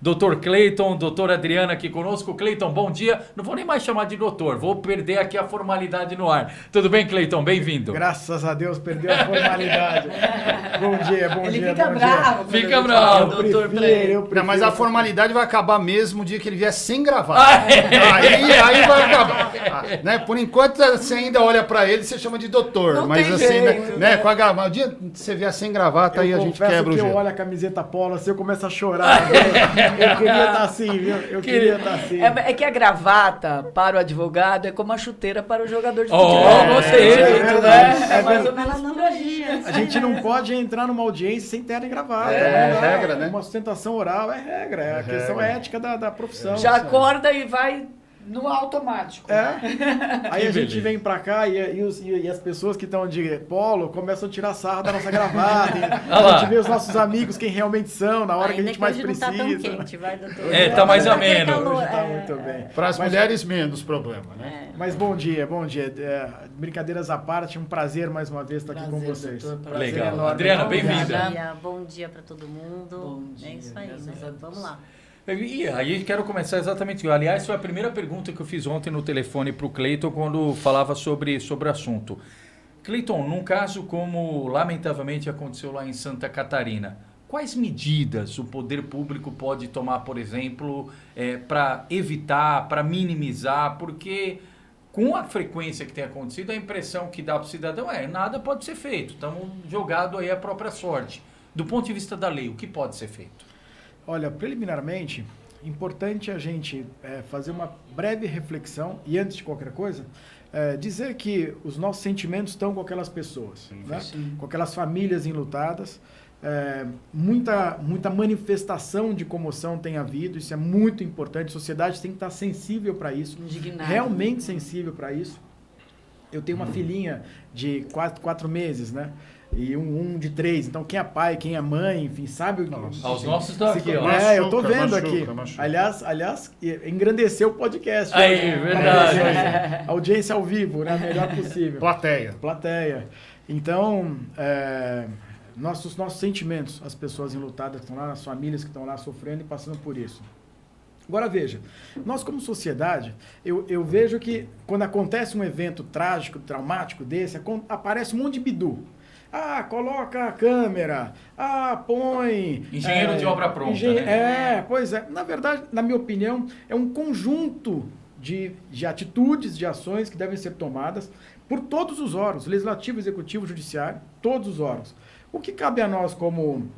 Doutor Cleiton, doutora Adriana aqui conosco. Cleiton, bom dia. Não vou nem mais chamar de doutor, vou perder aqui a formalidade no ar. Tudo bem, Cleiton? Bem-vindo. Graças a Deus, perdeu a formalidade. Bom dia, bom dia. Ele fica bravo. Fica bravo, doutor. Eu prefiro. Não, mas a formalidade vai acabar mesmo o dia que ele vier sem gravar. Aí vai acabar. Né? Por enquanto, você ainda olha pra ele e você chama de doutor. Não mas tem assim, jeito, né? Com a gravata, o dia que você vier sem gravata, aí a gente quebra o que eu gelo. olho a camiseta polo assim, eu começo a chorar. Eu queria estar assim, viu? Eu queria estar assim. É que a gravata para o advogado é como a chuteira para o jogador de futebol. Gostei. É mais ou menos a analogia. A gente não pode entrar numa audiência sem terno e gravata. É não dá. regra, né? Uma sustentação oral é regra, é a questão ética da profissão. Já sabe? acorda e vai no automático. É. Aí a gente beleza. vem pra cá e as pessoas que estão de polo começam a tirar sarro da nossa gravata. A gente vê os nossos amigos, quem realmente são, na hora que a gente mais precisa. Não tá tão quente, vai, doutor? Tá mais Aquele ameno. calor, Hoje tá muito bem. Para as mulheres, menos problema, né? Mas bom dia, bom dia. Brincadeiras à parte, um prazer mais uma vez estar aqui com vocês. doutor, Prazer Legal. enorme. Adriana, bem-vinda. Bom dia para todo mundo. Bom dia, É isso aí, graças né? a Deus. Vamos lá. E aí quero começar exatamente. Aliás, foi a primeira pergunta que eu fiz ontem no telefone para o Cleiton quando falava sobre o assunto. Cleiton, num caso como lamentavelmente aconteceu lá em Santa Catarina, quais medidas o poder público pode tomar, por exemplo, para evitar, para minimizar? Porque com a frequência que tem acontecido, a impressão que dá para o cidadão nada pode ser feito. Estamos jogados aí à própria sorte. Do ponto de vista da lei, o que pode ser feito? Olha, preliminarmente, importante a gente fazer uma breve reflexão e, antes de qualquer coisa, dizer que os nossos sentimentos estão com aquelas pessoas, né? Com aquelas famílias enlutadas. Muita manifestação de comoção tem havido, isso é muito importante. A sociedade tem que estar sensível para isso, Indignado. realmente sensível para isso. Eu tenho uma filhinha de 4 meses, né? E um de 3. Então, quem é pai, quem é mãe, enfim, sabe o que... Os nossos estão aqui, ó. Eu tô vendo machuca, aqui. machuca. Aliás, engrandeceu o podcast. Aí, hoje. verdade. Audiência ao vivo, né? Melhor possível. Plateia. Então, nossos sentimentos, as pessoas enlutadas que estão lá, as famílias que estão lá sofrendo e passando por isso. Agora veja, nós como sociedade, eu vejo que quando acontece um evento trágico, traumático desse, aparece um monte de bidu. Coloca a câmera, põe... Engenheiro de obra pronta, né? Pois é. Na verdade, na minha opinião, é um conjunto de atitudes, de ações que devem ser tomadas por todos os órgãos, legislativo, executivo, judiciário, todos os órgãos. O que cabe a nós como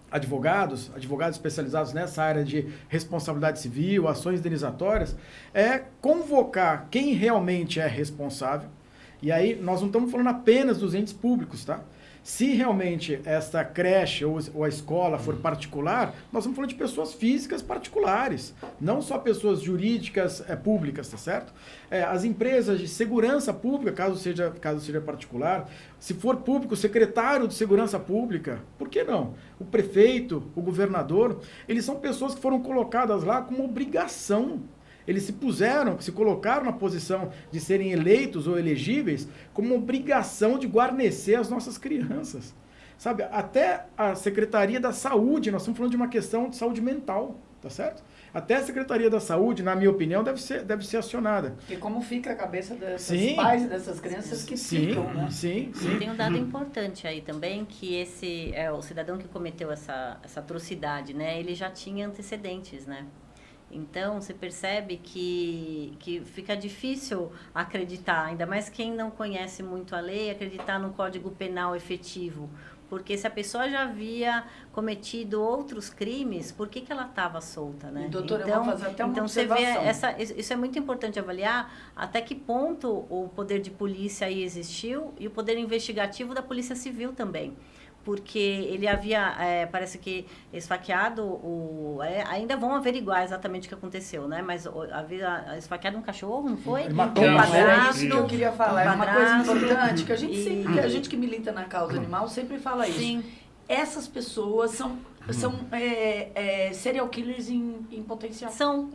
advogados especializados nessa área de responsabilidade civil, ações indenizatórias, é convocar quem realmente é responsável. E aí nós não estamos falando apenas dos entes públicos, tá? Se realmente essa creche ou a escola for particular, nós estamos falando de pessoas físicas particulares, não só pessoas jurídicas públicas, tá certo? As empresas de segurança pública, caso seja particular, se for público, o secretário de segurança pública, por que não? O prefeito, o governador, eles são pessoas que foram colocadas lá com obrigação. Eles se colocaram na posição de serem eleitos ou elegíveis como obrigação de guarnecer as nossas crianças. Sabe, até a Secretaria da Saúde, nós estamos falando de uma questão de saúde mental, tá certo? Até a Secretaria da Saúde, na minha opinião, deve ser acionada. E como fica a cabeça desses pais e dessas crianças que ficam, né? Sim. E tem um dado importante aí também, que o cidadão que cometeu essa atrocidade, né? Ele já tinha antecedentes, né? Então, você percebe que fica difícil acreditar, ainda mais quem não conhece muito a lei, acreditar no Código Penal efetivo. Porque se a pessoa já havia cometido outros crimes, por que ela estava solta, né? Doutora, eu vou fazer até uma observação. observação. Você vê, isso é muito importante avaliar até que ponto o poder de polícia aí existiu e o poder investigativo da Polícia Civil também. Porque ele havia, parece que, esfaqueado, ainda vão averiguar exatamente o que aconteceu, né? Mas havia esfaqueado um cachorro, não foi? Ele matou Então, um é isso que eu queria falar. É uma coisa padrasto. importante, que a gente que milita na causa animal sempre fala isso. Sim. Essas pessoas são são serial killers em potencial. São.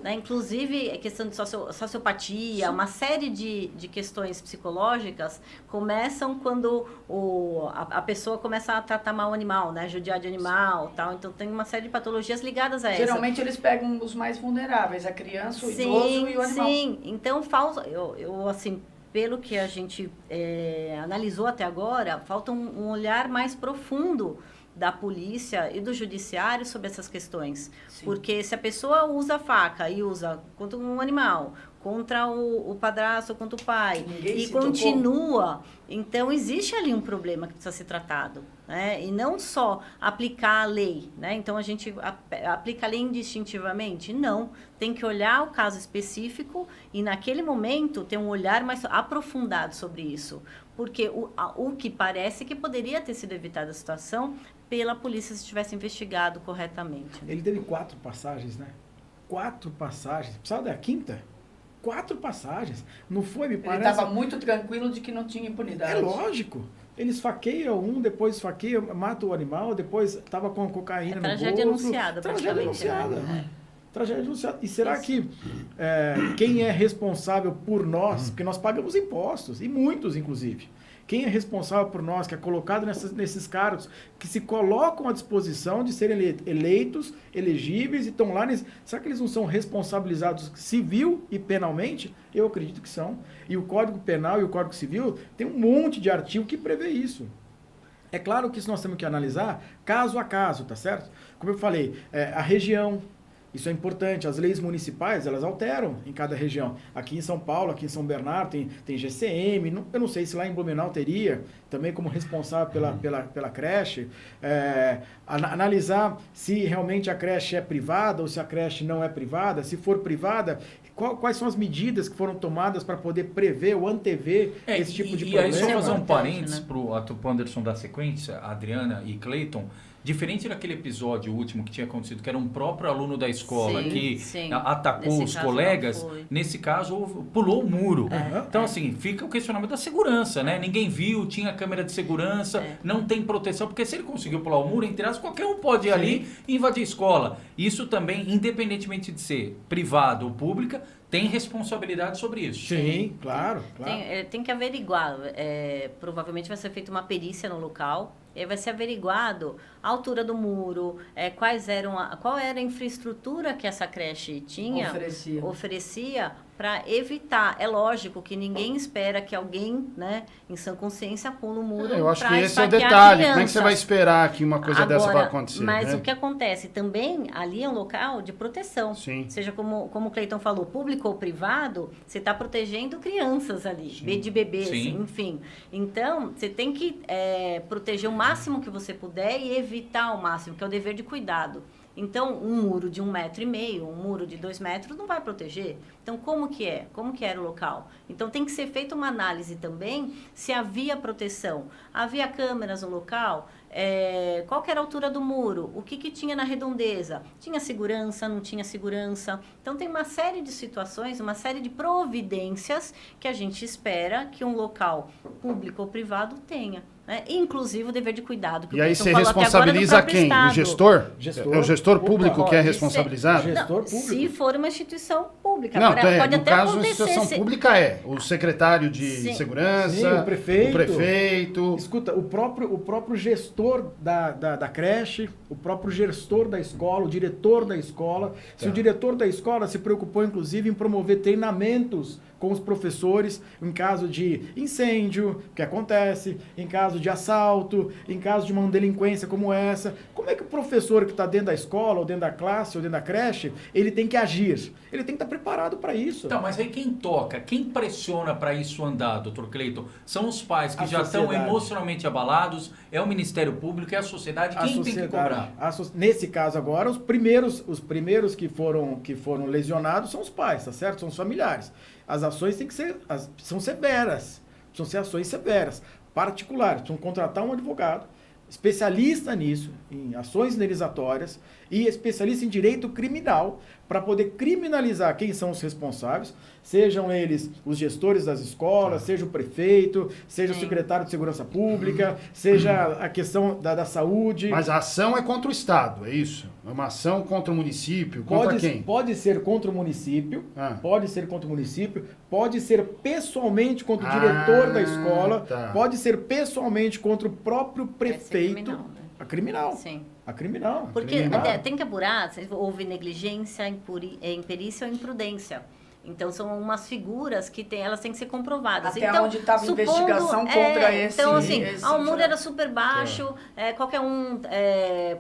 Né? Inclusive, a questão de sociopatia, uma série de questões psicológicas começam quando a pessoa começa a tratar mal o animal, né? Judiar de animal, tal. Então, tem uma série de patologias ligadas a essa. Geralmente, eles pegam os mais vulneráveis, a criança, o idoso e o animal. Sim, então, eu assim, pelo que a gente analisou até agora, falta um olhar mais profundo da polícia e do judiciário sobre essas questões. Sim. Porque se a pessoa usa a faca e usa contra um animal, contra o padrasto, contra o pai, e continua, então existe ali um problema que precisa ser tratado, né? E não só aplicar a lei, né? Então a gente aplica a lei indistintivamente? Não, tem que olhar o caso específico e naquele momento ter um olhar mais aprofundado sobre isso. Porque o que parece que poderia ter sido evitada a situação pela polícia se tivesse investigado corretamente. Ele teve 4 passagens, né? 4 passagens. Precisava da quinta? 4 passagens. Não foi, me parece... Ele estava muito tranquilo de que não tinha impunidade. É lógico. Eles esfaqueiam um, depois esfaqueiam, matam o animal, depois estava com cocaína no bolso. Tragédia anunciada, Tragédia anunciada. Né? Tragédia anunciada. E será que quem é responsável por nós, porque nós pagamos impostos, e muitos, inclusive, quem é responsável por nós, que é colocado nesses cargos, que se colocam à disposição de serem eleitos, elegíveis e estão lá... Será que eles não são responsabilizados civil e penalmente? Eu acredito que são. E o Código Penal e o Código Civil tem um monte de artigo que prevê isso. É claro que isso nós temos que analisar caso a caso, tá certo? Como eu falei, a região... Isso é importante. As leis municipais, elas alteram em cada região. Aqui em São Paulo, aqui em São Bernardo, tem GCM. Eu não sei se lá em Blumenau teria, também como responsável pela creche. Analisar se realmente a creche é privada ou se a creche não é privada. Se for privada, quais são as medidas que foram tomadas para poder prever ou antever esse tipo de problema. E aí, só fazer um parênteses para o Anderson dar sequência, a Adriana e Cleiton. Diferente daquele episódio último que tinha acontecido, que era um próprio aluno da escola que atacou os colegas, nesse caso pulou o muro. Então, assim, fica o questionamento da segurança, né? Ninguém viu, tinha câmera de segurança, não tem proteção, porque se ele conseguiu pular o muro, entre aspas, qualquer um pode ir ali e invadir a escola. Isso também, independentemente de ser privado ou pública, tem responsabilidade sobre isso. Sim, claro. Tem que averiguar. Provavelmente vai ser feita uma perícia no local. Vai ser averiguado a altura do muro, qual era a infraestrutura que essa creche tinha, oferecia para evitar. É lógico que ninguém espera que alguém, né, em sã consciência, pule o muro. Eu acho que esse é o detalhe. Como é que você vai esperar que uma coisa dessa vai acontecer? Mas o que acontece também, ali é um local de proteção. Sim. Seja como o Cleiton falou, público ou privado, você está protegendo crianças ali, de bebês, enfim. Então, você tem que proteger o máximo que você puder e evitar ao máximo, que é o dever de cuidado. Então, um muro de 1,5 metro, um muro de 2 metros não vai proteger. Então, como que é? Como que era o local? Então, tem que ser feita uma análise também se havia proteção. Havia câmeras no local? Qual que era a altura do muro? O que tinha na redondeza? Tinha segurança? Não tinha segurança? Então, tem uma série de situações, uma série de providências que a gente espera que um local público ou privado tenha. Inclusive o dever de cuidado. E aí você responsabiliza quem? O gestor? É o gestor público que é responsabilizado? Se for uma instituição pública. Não, pode no até caso, a acontecer. instituição pública o secretário de segurança, o prefeito. Escuta, o próprio gestor da creche, o próprio gestor da escola, o diretor da escola. Se o diretor da escola se preocupou, inclusive, em promover treinamentos com os professores em caso de incêndio, que acontece, em caso de assalto, em caso de uma delinquência como essa. Como é que o professor que está dentro da escola, ou dentro da classe, ou dentro da creche, ele tem que agir? Ele tem que estar preparado para isso. Então, mas aí quem toca, quem pressiona para isso andar, doutor Cleiton? São os pais que já estão emocionalmente abalados, é o Ministério Público, é a sociedade, quem tem que cobrar? Nesse caso agora, os primeiros que foram lesionados são os pais, tá certo? São os familiares. As ações são severas, precisam ser ações severas, particulares, precisam contratar um advogado, especialista nisso, em ações indenizatórias, e especialista em direito criminal para poder criminalizar quem são os responsáveis, sejam eles os gestores das escolas, seja o prefeito, seja o secretário de Segurança Pública, seja a questão da saúde. Mas a ação é contra o Estado, é isso? É uma ação contra o município? Contra quem? Pode ser contra o município, pode ser contra o município, pode ser pessoalmente contra o diretor da escola, pode ser pessoalmente contra o próprio prefeito. Criminal, né? A criminal. Sim. A criminal. Porque criminal. tem que apurar se houve negligência, imperícia ou imprudência. Então, são umas figuras que elas têm que ser comprovadas. Até então, onde estava a investigação contra esse... Então, assim, o muro era super baixo, qualquer um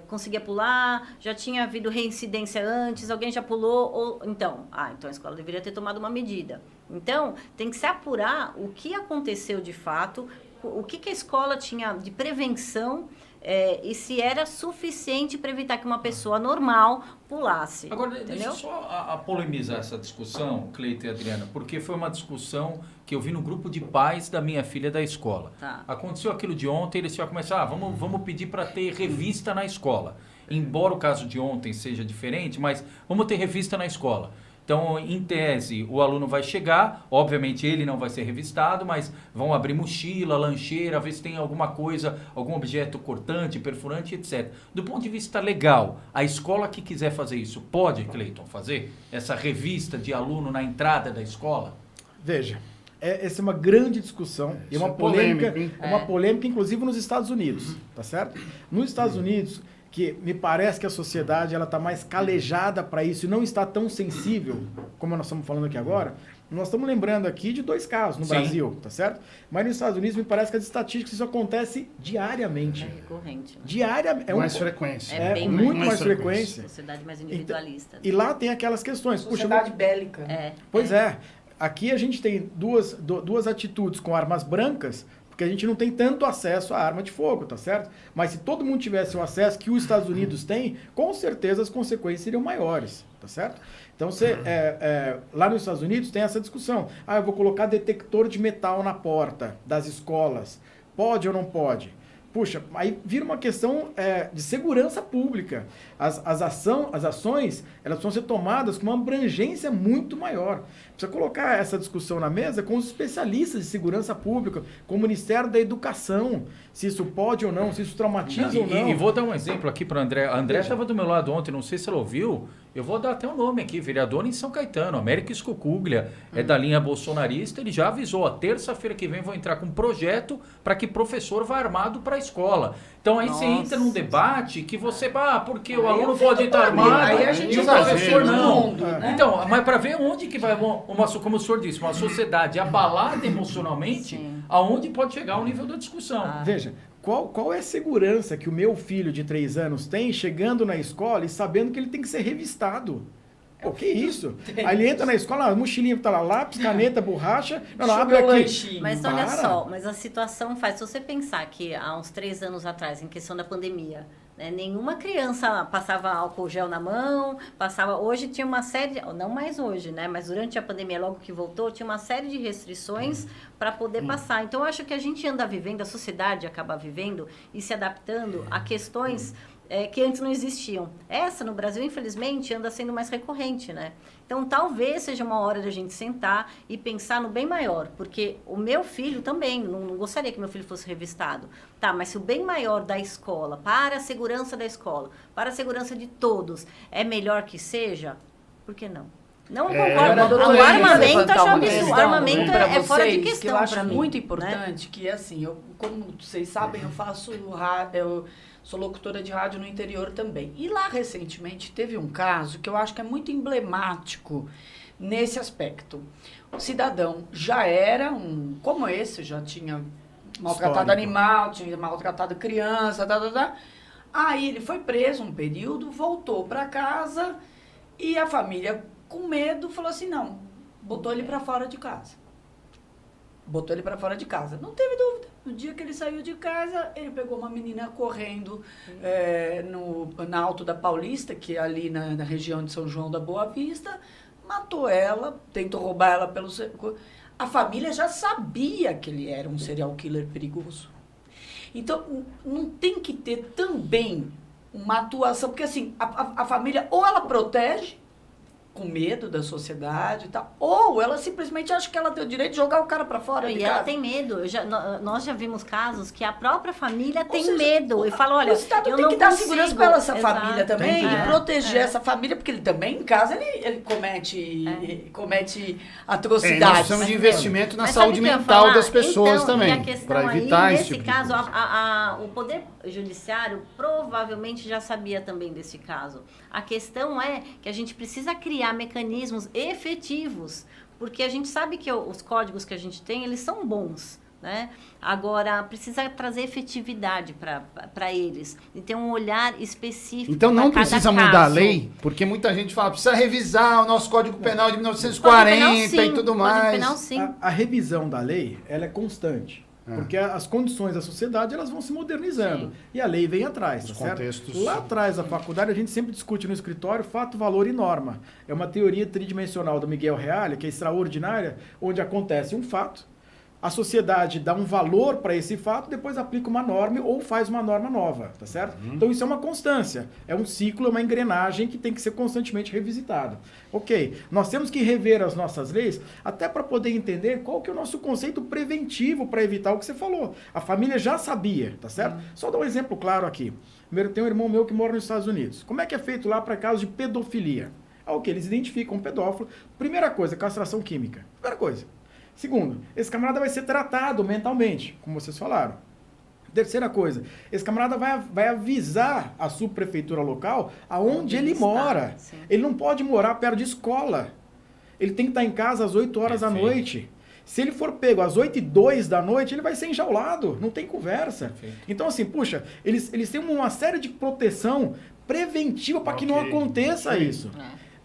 conseguia pular, já tinha havido reincidência antes, alguém já pulou, então a escola deveria ter tomado uma medida. Então, tem que se apurar o que aconteceu de fato, o que a escola tinha de prevenção, e se era suficiente para evitar que uma pessoa normal pulasse. Agora, deixa eu só polemizar essa discussão, Cleiton e Adriana, porque foi uma discussão que eu vi no grupo de pais da minha filha da escola. Tá. Aconteceu aquilo de ontem, eles já começaram, vamos pedir para ter revista na escola. Embora o caso de ontem seja diferente, mas vamos ter revista na escola. Então, em tese, o aluno vai chegar, obviamente ele não vai ser revistado, mas vão abrir mochila, lancheira, ver se tem alguma coisa, algum objeto cortante, perfurante, etc. Do ponto de vista legal, a escola que quiser fazer isso, pode, Cleiton, fazer essa revista de aluno na entrada da escola? Veja, essa é uma grande discussão e uma polêmica, uma polêmica, inclusive nos Estados Unidos, tá certo? Nos Estados Unidos, que me parece que a sociedade ela está mais calejada para isso e não está tão sensível, como nós estamos falando aqui agora, nós estamos lembrando aqui de 2 casos no Brasil, tá certo? Mas nos Estados Unidos me parece que as estatísticas isso acontece diariamente. É recorrente. Né? Diariamente. Mais frequência. É muito mais frequência. Sociedade mais individualista. E lá tem aquelas questões. Sociedade bélica. Pois é. Aqui a gente tem duas atitudes com armas brancas, porque a gente não tem tanto acesso à arma de fogo, tá certo? Mas se todo mundo tivesse o acesso que os Estados Unidos têm, com certeza as consequências seriam maiores, tá certo? Então, lá nos Estados Unidos tem essa discussão. Eu vou colocar detector de metal na porta das escolas. Pode ou não pode? Puxa, aí vira uma questão de segurança pública. As ações, elas precisam ser tomadas com uma abrangência muito maior. Precisa colocar essa discussão na mesa com os especialistas de segurança pública, com o Ministério da Educação, se isso pode ou não, se isso traumatiza ou não. E vou dar um exemplo aqui para o André. A André estava do meu lado ontem, não sei se ela ouviu. Eu vou dar até um nome aqui, vereador em São Caetano, Américo Escocuglia, é da linha bolsonarista, ele já avisou, terça-feira que vem vou entrar com um projeto para que professor vá armado para a escola. Então aí você entra num debate que você, porque o aluno pode estar armado aí a gente e o professor não. Mundo, né? Então, mas para ver onde que vai, como o senhor disse, uma sociedade abalada emocionalmente, aonde pode chegar o nível da discussão. Veja, qual é a segurança que o meu filho de 3 anos tem chegando na escola e sabendo que ele tem que ser revistado? Pô, que isso? Aí ele entra na escola, a mochilinha tá lá, lápis, caneta, borracha, não, abre aqui. Mas olha só, mas a situação faz, se você pensar que há uns 3 anos atrás, em questão da pandemia, né, nenhuma criança passava álcool gel na mão, hoje tinha uma série, não mais hoje, né, mas durante a pandemia, logo que voltou, tinha uma série de restrições para poder passar. Então, eu acho que a gente anda vivendo, a sociedade acaba vivendo e se adaptando a questões que antes não existiam. Essa, no Brasil, infelizmente, anda sendo mais recorrente, né? Então, talvez seja uma hora da gente sentar e pensar no bem maior, porque o meu filho também, não gostaria que meu filho fosse revistado. Tá, mas se o bem maior da escola, para a segurança da escola, para a segurança de todos, é melhor que seja, por que não? Não concordo. O armamento acho um absurdo. O armamento é fora de questão. Que eu acho muito mim, importante, né? Que assim, como vocês sabem, eu sou locutora de rádio no interior também. E lá, recentemente, teve um caso que eu acho que é muito emblemático nesse aspecto. O cidadão já era como esse, já tinha maltratado animal, tinha maltratado criança, Aí ele foi preso um período, voltou para casa e a família, com medo, falou assim, não, botou ele para fora de casa. Não teve dúvida. No dia que ele saiu de casa, ele pegou uma menina correndo na Alto da Paulista, que é ali na região de São João da Boa Vista, matou ela, tentou roubar ela pelo... A família já sabia que ele era um serial killer perigoso. Então, não tem que ter também uma atuação, porque assim, a família ou ela protege com medo da sociedade e tal, ou ela simplesmente acha que ela tem o direito de jogar o cara pra fora de E casa. ela tem medo. Nós já vimos casos que a própria família tem seja, medo e fala, olha, o Estado eu tem não que dar consigo. segurança para essa Exato. família também Tem e que- proteger essa família, porque ele também em casa ele comete atrocidades. Nós precisamos de investimento na Mas saúde sabe o que eu ia mental falar? das pessoas Então, também, e a questão para aí, evitar esse nesse tipo de caso, coisa. o Poder Judiciário provavelmente já sabia também desse caso. A questão é que a gente precisa criar mecanismos efetivos, porque a gente sabe que os códigos que a gente tem, eles são bons, né? Agora, precisa trazer efetividade para eles e ter um olhar específico. Então não pra cada precisa mudar a caso. lei, porque muita gente fala, precisa revisar o nosso Código Penal de Código 1940 Penal, e sim. tudo Código mais. Penal, sim. A revisão da lei, ela é constante. Porque as condições da sociedade, elas vão se modernizando. Sim. E a lei vem atrás, Os tá certo? contextos. Lá atrás da faculdade, a gente sempre discute no escritório fato, valor e norma. É uma teoria tridimensional do Miguel Reale, que é extraordinária, onde acontece um fato, a sociedade dá um valor para esse fato, depois aplica uma norma ou faz uma norma nova, tá certo? Então isso é uma constância, é um ciclo, é uma engrenagem que tem que ser constantemente revisitada. Ok, nós temos que rever as nossas leis até para poder entender qual que é o nosso conceito preventivo para evitar o que você falou. A família já sabia, tá certo? Só dar um exemplo claro aqui. Primeiro, tem um irmão meu que mora nos Estados Unidos. Como é que é feito lá para casos de pedofilia? Ok, eles identificam um pedófilo. Primeira coisa, castração química. Primeira coisa. Segundo, esse camarada vai ser tratado mentalmente, como vocês falaram. Terceira coisa, esse camarada vai avisar a subprefeitura local aonde ele está, mora. sim. Ele não pode morar perto de escola. Ele tem que estar em casa às 8 horas da Perfeito. noite. Se ele for pego às 8h02 da noite, ele vai ser enjaulado. Não tem conversa. Perfeito. Então, assim, puxa, eles têm uma série de proteção preventiva para que não Ok. aconteça isso.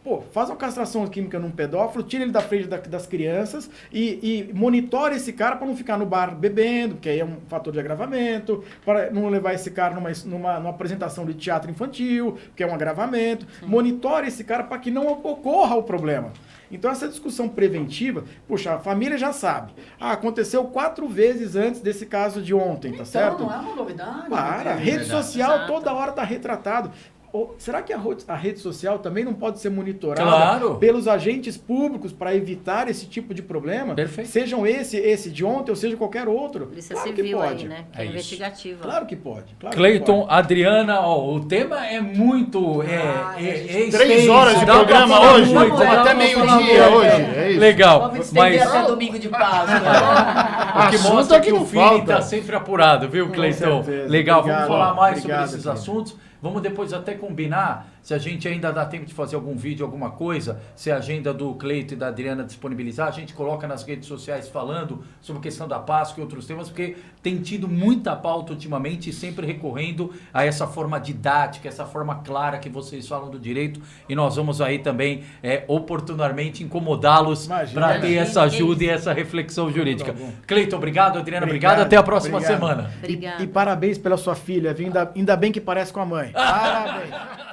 Pô, faz uma castração química num pedófilo, tira ele da frente das crianças e monitore esse cara para não ficar no bar bebendo, porque aí é um fator de agravamento, para não levar esse cara numa apresentação de teatro infantil, que é um agravamento. Monitore esse cara para que não ocorra o problema. Então, essa discussão preventiva, puxa, a família já sabe. Ah, aconteceu 4 vezes antes desse caso de ontem, tá Então, certo? não é uma novidade. Para, a né? rede verdade. social Exato. toda hora está retratado. Ou, será que a rede social também não pode ser monitorada Claro. pelos agentes públicos para evitar esse tipo de problema? Perfeito. Sejam esse de ontem ou seja qualquer outro. Polícia Claro que Civil pode. aí, né? Que É é isso. investigativa. Claro que pode. Claro que Cleiton, pode. Adriana, ó, o tema é muito. gente, 3 horas de dá pra programa falar hoje, muito, vamos dá até pra falar meio-dia muito. hoje. É isso. Legal. Vamos estender Mas até domingo de Páscoa. o que Assunto mostra é que que o não feeling falta. está sempre apurado, viu, Cleiton? certeza. Legal, Obrigado. vamos falar mais Obrigado, sobre esses Cleiton. assuntos. Vamos depois até combinar, se a gente ainda dá tempo de fazer algum vídeo, alguma coisa, se a agenda do Cleiton e da Adriana disponibilizar, a gente coloca nas redes sociais falando sobre a questão da Páscoa e outros temas, porque tem tido muita pauta ultimamente e sempre recorrendo a essa forma didática, essa forma clara que vocês falam do direito, e nós vamos aí também oportunamente incomodá-los Imagina. para ter Imagina, essa que ajuda isso. e essa reflexão jurídica. Tá bom. Cleiton, obrigado, Adriana, obrigado, até a próxima obrigado. semana. Obrigada. E parabéns pela sua filha, ainda bem que parece com a mãe. Parabéns.